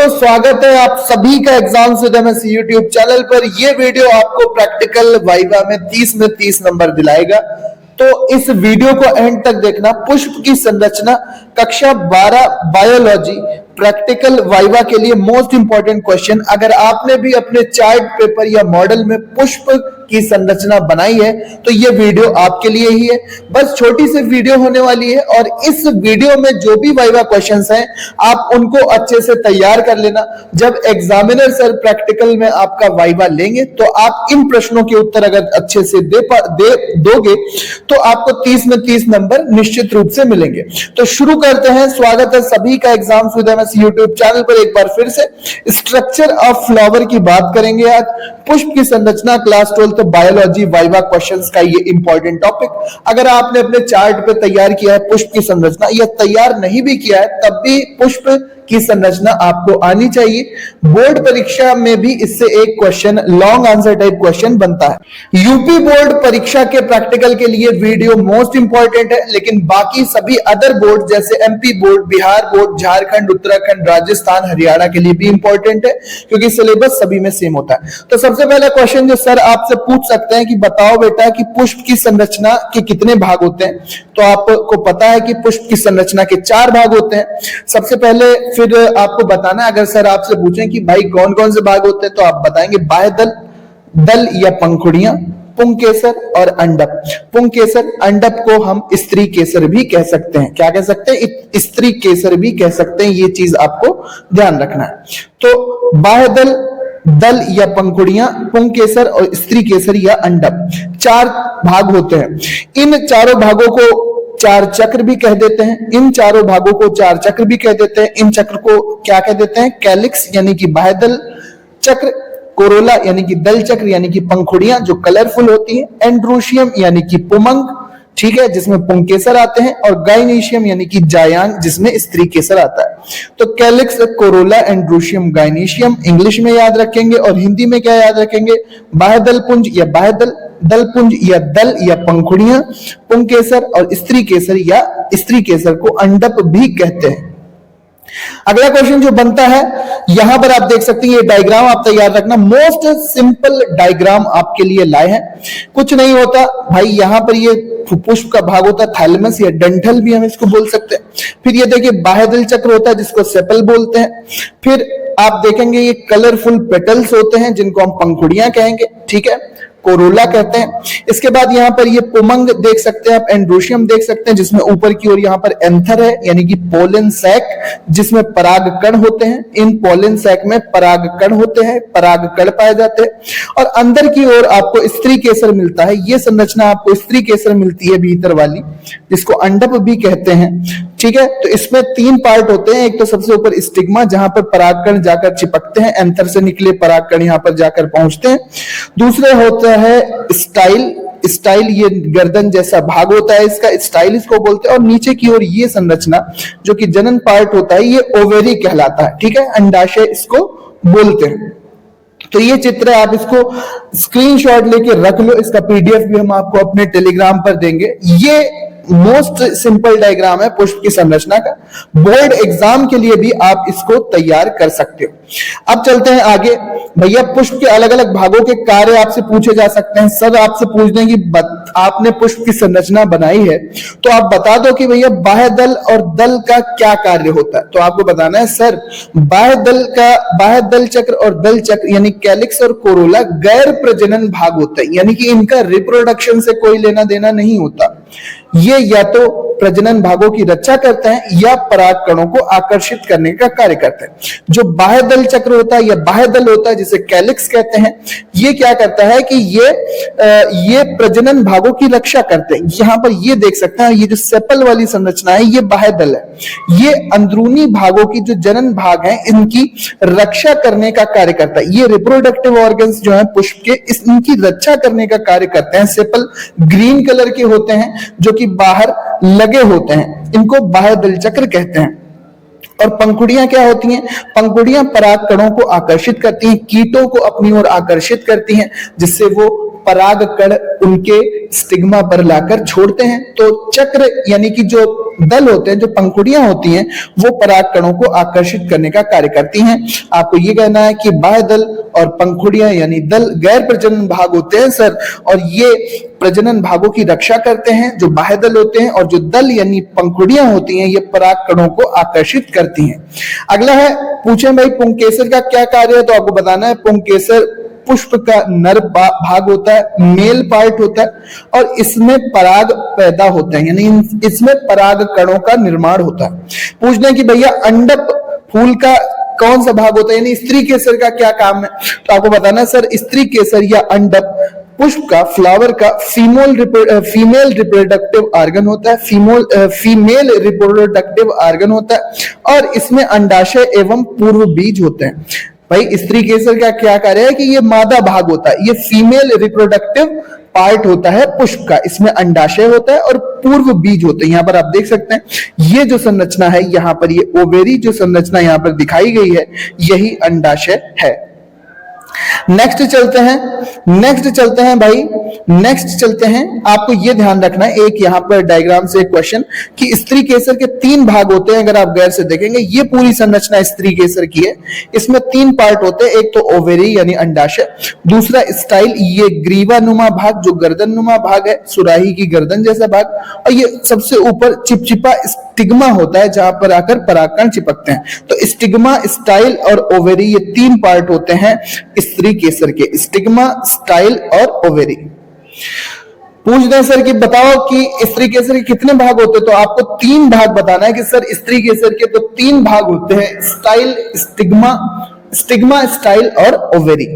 स्वागत है आप सभी का exam with MS YouTube channel पर। ये वीडियो आपको प्रैक्टिकल वाइवा में 30 में 30 नंबर दिलाएगा, तो इस वीडियो को एंड तक देखना। पुष्प की संरचना कक्षा 12 बायोलॉजी प्रैक्टिकल वाइवा के लिए मोस्ट इंपॉर्टेंट क्वेश्चन। अगर आपने भी अपने चार्ट पेपर या मॉडल में पुष्प की संरचना बनाई है तो ये वीडियो आपके लिए ही है। बस छोटी सी वीडियो होने वाली है और इस वीडियो में जो भी वाइवा क्वेश्चंस हैं आप उनको अच्छे से तैयार कर लेना। जब एग्जामिनर सर प्रैक्टिकल में आपका वाइवा लेंगे तो आप इन प्रश्नों के उत्तर अगर अच्छे से दोगे तो आपको 30 में 30 नंबर निश्चित रूप से मिलेंगे। तो शुरू करते हैं। स्वागत है सभी का exam with MS YouTube channel पर। एक बार फिर से स्ट्रक्चर ऑफ फ्लावर की बात करेंगे आज। पुष्प की संरचना क्लास 12 बायोलॉजी वाइवा क्वेश्चंस का ये इंपॉर्टेंट टॉपिक। अगर आपने अपने चार्ट पे तैयार किया है पुष्प की संरचना या तैयार नहीं भी किया है तब भी पुष्प की संरचना आपको आनी चाहिए। बोर्ड परीक्षा में भी इससे एक question long answer type question बनता है। यूपी बोर्ड परीक्षा के प्रैक्टिकल के लिए वीडियो मोस्ट इंपॉर्टेंट है, लेकिन बाकी सभी अदर बोर्ड जैसे MP board, Bihar board, Jharkhand, Uttarakhand, Rajasthan, Haryana के लिए भी इंपॉर्टेंट है क्योंकि सिलेबस सभी में सेम होता है। तो सबसे पहला क्वेश्चन जो सर आपसे पूछ सकते हैं कि बताओ बेटा कि पुष्प की संरचना के कितने भाग होते हैं, तो आपको पता है कि पुष्प की संरचना के 4 भाग होते हैं। सबसे पहले फिर आपको बताना है, अगर सर आपसे पूछें कि भाई कौन कौन से भाग होते हैं तो आप बताएंगे बाह्य दल, दल या पंखुड़ियां, पुंकेसर और अंडप। पुंकेसर, अंडप को हम स्त्री केसर भी कह सकते हैं। क्या कह सकते हैं? स्त्री केसर भी कह सकते हैं। ये चीज आपको ध्यान रखना है। तो बाह्य दल, दल या पंखुड़ियां, पुंकेसर और स्त्री केसर या अंडप 4 भाग होते हैं। इन चारों भागों को 4 चक्र भी कह देते हैं। इन चारों भागों को 4 चक्र भी कह देते हैं। इन चक्र को क्या कह देते हैं? कैलिक्स यानी कि बाह्य दल चक्र, कोरोला यानी कि दल चक्र यानी कि पंखुड़ियां जो कलरफुल होती हैं, एंड्रोशियम यानी कि पुमंग, ठीक है, जिसमें पुंकेसर आते हैं, और गाइनीशियम यानी कि जायांग जिसमें स्त्री केसर आता है। तो calyx, Corolla, androecium, gynoecium English में याद रखेंगे और हिंदी में क्या याद रखेंगे? बाह्य दल पुंज या बाह्य दल, दल पुंज या दल या पंखुड़ियां, पुंकेसर और स्त्री केसर या स्त्री केसर को अंडप भी कहते हैं। अगला क्वेश्चन जो बनता है यहां पर आप देख सकते हैं, ये डायग्राम आप तैयार रखना। मोस्ट सिंपल डायग्राम आपके लिए लाए हैं। कुछ नहीं होता भाई, यहां पर ये पुष्प का भाग होता है थैलेमस या डंठल भी हम इसको बोल सकते हैं। फिर ये देखिए बाह्य दल चक्र होता है जिसको सेपल बोलते हैं। फिर आप देखेंगे ये कलरफुल पेटल्स होते हैं जिनको हम पंखुड़ियां कहेंगे, ठीक है, कोरोला कहते हैं। इसके बाद यहाँ पर ये पुमंग देख सकते हैं आप, एंड्रोशियम देख सकते हैं जिसमें ऊपर की ओर यहाँ पर एंथर है यानी कि पोलन सैक जिसमें पराग कण होते हैं। इन पोलन सैक में पराग कण होते हैं, पराग कण पाए जाते हैं। और अंदर की ओर आपको स्त्री केसर मिलता है। ये संरचना आपको स्त्री केसर मिलती है भीतर वाली, जिसको अंडप भी कहते हैं, ठीक है। तो इसमें 3 पार्ट होते हैं। एक तो सबसे ऊपर स्टिग्मा जहां पर परागकण जाकर चिपकते हैं, एंथर से निकले परागकण यहां पर जाकर पहुंचते हैं। दूसरे होता है स्टाइल। स्टाइल ये गर्दन जैसा भाग होता है इसका, स्टाइल इसको बोलते हैं। और नीचे की ओर ये संरचना जो कि जनन पार्ट होता है ये ओवेरी कहलाता है, ठीक है, अंडाशय इसको बोलते हैं। तो ये चित्र है, आप इसको स्क्रीनशॉट लेके रख लो। इसका पीडीएफ भी हम आपको अपने टेलीग्राम पर देंगे। ये मोस्ट सिंपल डायग्राम है पुष्प की संरचना का। बोर्ड एग्जाम के लिए भी आप इसको तैयार कर सकते हो। अब चलते हैं आगे। भैया पुष्प के अलग अलग भागों के कार्य आपसे पूछे जा सकते हैं। सर आपसे पूछ दें कि आपने पुष्प की संरचना बनाई है तो आप बता दो कि भैया बाह्य दल और दल का क्या कार्य होता है। तो आपको बताना है सर बाह्य दल चक्र और दल चक्र यानी कैलिक्स और कोरोला गैर प्रजनन भाग होता है, यानी कि इनका रिप्रोडक्शन से कोई लेना देना नहीं होता। ये या तो प्रजनन भागों की रक्षा करते हैं या पराग कणों को आकर्षित करने का कार्य करते हैं। जो बाह्य दल चक्र होता है या बाह्य दल होता है जिसे कैलिक्स कहते हैं, ये क्या करता है कि ये प्रजनन भागों की रक्षा करते हैं। यहां पर ये देख सकते हैं, ये जो सेपल वाली संरचना है ये बाह्य दल है। ये अंदरूनी भागों की जो जनन भाग है इनकी रक्षा करने का कार्य करता है। ये रिप्रोडक्टिव ऑर्गन्स जो है पुष्प के इनकी रक्षा करने का कार्य करते हैं। सेपल ग्रीन कलर के होते हैं जो कि बाहर लगे होते हैं, इनको बाह्य दल चक्र कहते हैं। और पंखुड़ियां क्या होती हैं? पंखुड़ियां पराग कणों को आकर्षित करती हैं, कीटों को अपनी ओर आकर्षित करती हैं जिससे वो पराग कण उनके स्टिग्मा पर लाकर छोड़ते हैं। तो चक्र यानी कि जो दल होते हैं, जो पंखुड़ियां होती हैं, वो पराग कणों को आकर्षित करने का कार्य करती हैं। आपको ये कहना है कि बाह्य दल और पंखुड़ियां यानी दल गैर प्रजनन भाग होते हैं सर, और ये प्रजनन भागों की रक्षा करते हैं जो बाह्य दल होते हैं, और जो दल यानी पंखुड़ियां होती हैं ये पराग कणों को आकर्षित करती हैं। अगला है, पूछे भाई पुंकेसर का क्या कार्य है, तो आपको बताना है पुंकेसर पुष्प का नर भाग होता है, मेल पार्ट होता है, और इसमें पराग पैदा होता है, यानी इसमें पराग कणों का निर्माण होता है। पूछना है कि भैया अंडक फूल का कौन सा भाग होता है, यानी स्त्री केसर का क्या काम है, तो आपको बताना है सर स्त्री केसर या अंडक पुष्प का, फ्लावर का फीमेल रिप्रोडक्टिव ऑर्गन होता है, फीमेल रिप्रोडक्टिव ऑर्गन होता है, और इसमें अंडाशय एवं पूर्व बीज होते हैं। भाई स्त्री केसर का क्या कार्य है कि ये मादा भाग होता है, ये फीमेल रिप्रोडक्टिव पार्ट होता है पुष्प का, इसमें अंडाशय होता है और पूर्व बीज होते हैं। यहां पर आप देख सकते हैं ये जो संरचना है, यहां पर ये ओवेरी जो संरचना यहां पर दिखाई गई है, यही अंडाशय है। नेक्स्ट चलते हैं भाई, नेक्स्ट चलते हैं। आपको ये ध्यान रखना है, एक यहां पर डायग्राम से एक क्वेश्चन कि स्त्री केसर के 3 भाग होते हैं। अगर आप गैर से देखेंगे, ये पूरी संरचना स्त्री केसर की है, इसमें 3 पार्ट होते हैं। एक तो ओवेरी यानी अंडाशय, दूसरा स्टाइल, ये ग्रीवा नुमा भाग जो गर्दन नुमा भाग है, सुराही की गर्दन जैसा भाग, और ये सबसे ऊपर चिपचिपा स्टिग्मा होता है जहां पर आकर परागकण चिपकते हैं। तो स्टिग्मा, स्टाइल और ओवेरी, ये 3 पार्ट होते हैं स्त्री केसर के, स्टिग्मा, स्टाइल और ओवेरी। पूछ रहे सर कि बताओ कि स्त्री केसर के कितने भाग होते हैं, तो आपको 3 भाग बताना है कि सर स्त्री केसर के तो 3 भाग होते हैं, स्टाइल, स्टिग्मा, स्टाइल और ओवेरी।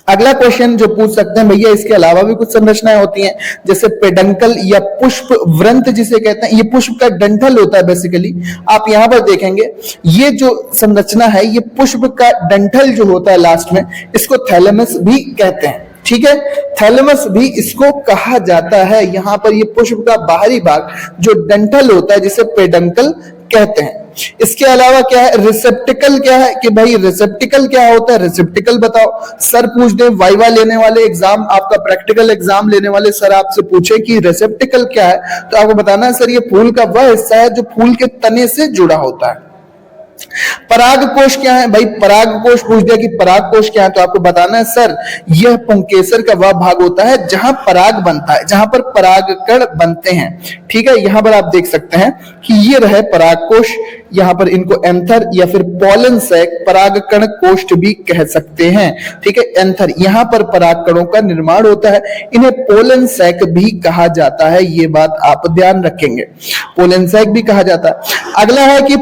अगला क्वेश्चन जो पूछ सकते हैं भैया, इसके अलावा भी कुछ संरचनाएं होती हैं, जैसे पेडंकल या पुष्प व्रंत जिसे कहते हैं, ये पुष्प का डंठल होता है बेसिकली। आप यहां पर देखेंगे ये जो संरचना है, ये पुष्प का डंठल जो होता है लास्ट में, इसको थैलेमस भी कहते हैं। ठीक है, थैलेमस भी इसको कहा जाता है। यहां पर ये पुष्प का बाहरी भाग जो डंठल होता है जिसे पेडंकल कहते हैं। इसके अलावा क्या है, रिसेप्टिकल क्या है कि भाई रिसेप्टिकल क्या होता है, रिसेप्टिकल बताओ। सर पूछ दे, वाइवा लेने वाले एग्जाम, आपका प्रैक्टिकल एग्जाम लेने वाले सर आपसे पूछे कि रिसेप्टिकल क्या है, तो आपको बताना है सर ये फूल का वह हिस्सा है जो फूल के तने से जुड़ा होता है। पराग कोश क्या है भाई, पराग कोश पूछ दिया कि पराग कोश क्या है, तो आपको बताना है सर यह पुंकेसर का वह भाग होता है जहां पराग बनता है, जहां पर परागकण बनते हैं। ठीक है, यहां पर आप देख सकते हैं कि ये रहे पराग कोश, यहां पर इनको एंथर या फिर पोलन सैक, परागकण कोष्ठ भी कह सकते हैं। ठीक है, एंथर, यहां पर परागकणों का निर्माण होता है, इन्हें पोलन सैक भी कहा जाता है, ये बात आप ध्यान रखेंगे, पोलन सैक भी कहा जाता है। अगला है कि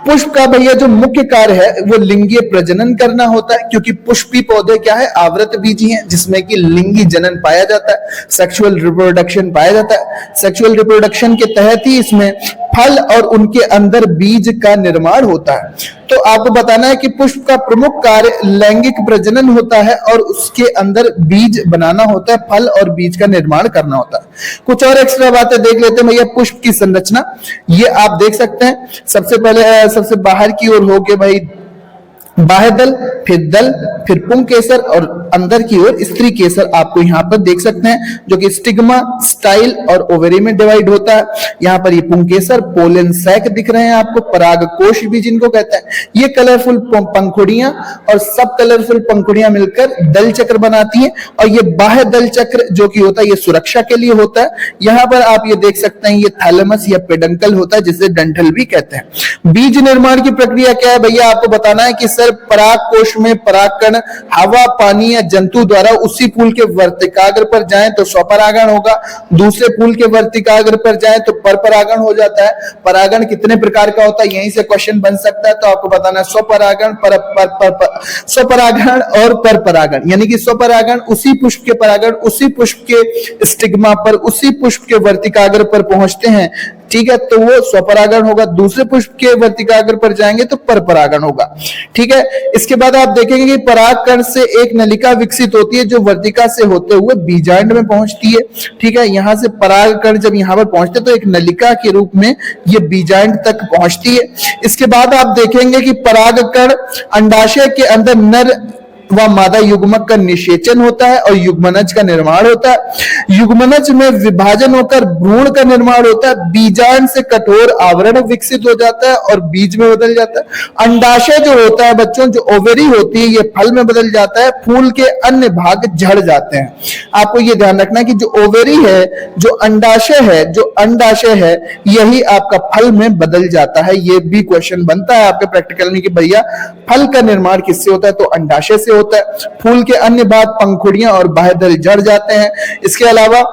पुष्प का भैया जो मुख्य कार्य है वो लिंगीय प्रजनन करना होता है, क्योंकि पुष्पी पौधे क्या है, आवृत बीजी हैं, जिसमें कि लिंगी जनन पाया जाता है, सेक्सुअल रिप्रोडक्शन पाया जाता है। सेक्सुअल रिप्रोडक्शन के तहत ही इसमें फल और उनके अंदर बीज का निर्माण होता है। तो आपको बताना है कि पुष्प का प्रमुख कार्य लैंगिक प्रजनन होता है और उसके अंदर बीज बनाना होता है, फल और बीज का निर्माण करना होता है। कुछ और एक्स्ट्रा बातें देख लेते हैं भैया। पुष्प की संरचना ये आप देख सकते हैं, सबसे पहले सबसे बाहर की ओर होके भाई बाह्य दल, फिर पुंकेसर और अंदर की ओर स्त्री केसर आपको यहाँ पर देख सकते हैं, जो कि स्टिग्मा, स्टाइल और ओवेरी में डिवाइड होता है। यहाँ पर ये पुंकेसर, पोलन सैक दिख रहे हैं आपको, पराग कोश भी जिनको कहते हैं। ये कलरफुल पंखुड़ियां और सब कलरफुल पंखुड़ियां मिलकर दल चक्र बनाती हैं, और ये बाह्य दल चक्र जो कि होता है ये सुरक्षा के लिए होता है। यहाँ पर आप ये देख सकते हैं ये थैलेमस या पेडंकल होता है जिसे डंठल भी कहते हैं। बीज निर्माण की प्रक्रिया क्या है भैया, आपको बताना है कि सर पराग कोश में परागकण हवा, पानी या जंतु द्वारा उसी फूल के वर्तिकाग्र पर जाएं तो स्वपरागण होगा, दूसरे फूल के वर्तिकाग्र पर जाएं तो परपरागण हो जाता है। परागण कितने प्रकार का होता है, यहीं से क्वेश्चन बन सकता है, तो आपको बताना है स्वपरागण, स्वपरागण और परपरागण। यानी कि स्वपरागण उसी पुष्प के परागण उसी पुष्प के स्टिग्मा पर, उसी पुष्प के वर्तिकाग्र पर पहुंचते हैं। ठीक है, तो वो स्वपरागण होगा। दूसरे पुष्प के वर्तिकाग्र पर जाएंगे तो परपरागण होगा। ठीक है, इसके बाद आप देखेंगे कि परागकण से एक नलिका विकसित होती है जो वर्तिका से होते हुए बीजांड में पहुंचती है। ठीक है, यहां से परागकण जब यहां पर पहुंचते तो एक नलिका के रूप में ये बीजांड तक पहुंचती है। इसके बाद आप देखेंगे कि परागकण अंडाशय के अंदर नर वह मादा युग्मक का निषेचन होता है और युग्मनज का निर्माण होता है। युग्मनज में विभाजन होकर भ्रूण का निर्माण होता है। बीजांड से कठोर आवरण विकसित हो जाता है और बीज में बदल जाता है। अंडाशय जो होता है बच्चों, जो ओवेरी होती है, ये फल में बदल जाता है। फूल के अन्य भाग झड़ जाते हैं। आपको ये ध्यान रखना है कि जो ओवेरी है, जो अंडाशय है, यही आपका फल में बदल जाता है। ये भी क्वेश्चन बनता है आपके प्रैक्टिकल में कि भैया फल का निर्माण किससे होता है, तो अंडाशय से होता है। फूल के अन्य भाग, पंखुड़ियां और बाह्यदल झड़ जाते हैं। इसके अलावा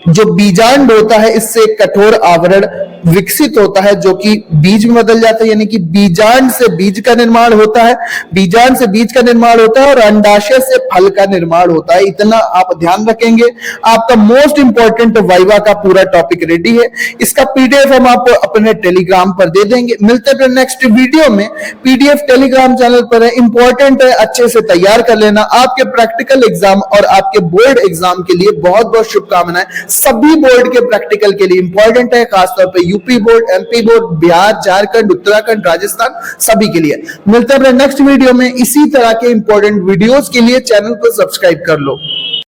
जो बीजांड होता है, इससे कठोर आवरण विकसित होता है जो कि बीज में बदल जाता है, यानी कि बीजांड से बीज का निर्माण होता है, बीजांड से बीज का निर्माण होता है और अंडाशय से फल का निर्माण होता है। इतना आप ध्यान रखेंगे। आपका मोस्ट इंपॉर्टेंट वाइवा का पूरा टॉपिक रेडी है। इसका पीडीएफ हम आपको अपने टेलीग्राम पर दे देंगे। मिलते हैं नेक्स्ट वीडियो में। पीडीएफ टेलीग्राम चैनल पर है, इंपॉर्टेंट है, अच्छे से तैयार कर लेना। आपके प्रैक्टिकल एग्जाम और आपके बोर्ड एग्जाम के लिए बहुत बहुत शुभकामनाएं। सभी बोर्ड के प्रैक्टिकल के लिए इंपॉर्टेंट है, खासतौर पे UP board, MP board, Bihar, Jharkhand, Uttarakhand, Rajasthan, सभी के लिए। मिलते हैं नेक्स्ट वीडियो में। इसी तरह के इंपॉर्टेंट वीडियोस के लिए चैनल को सब्सक्राइब कर लो।